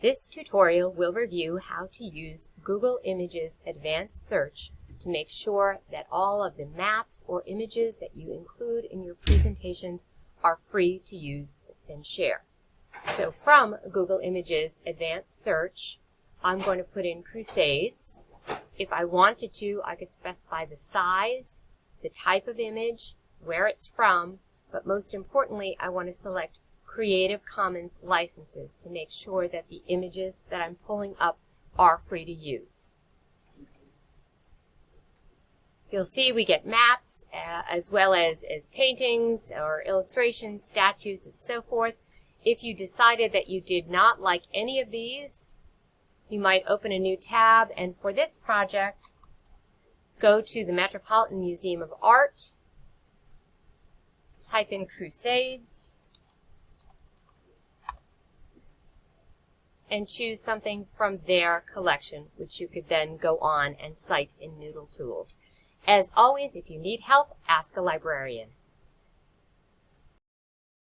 This tutorial will review how to use Google Images Advanced Search to make sure that all of the maps or images that you include in your presentations are free to use and share. So from Google Images Advanced Search, I'm going to put in Crusades. If I wanted to, I could specify the size, the type of image, where it's from, but most importantly, I want to select Creative Commons licenses to make sure that the images that I'm pulling up are free to use. You'll see we get maps as well as paintings or illustrations, statues, and so forth. If you decided that you did not like any of these, you might open a new tab, and for this project, go to the Metropolitan Museum of Art, type in Crusades, and choose something from their collection, which you could then go on and cite in Noodle Tools. As always, if you need help, ask a librarian.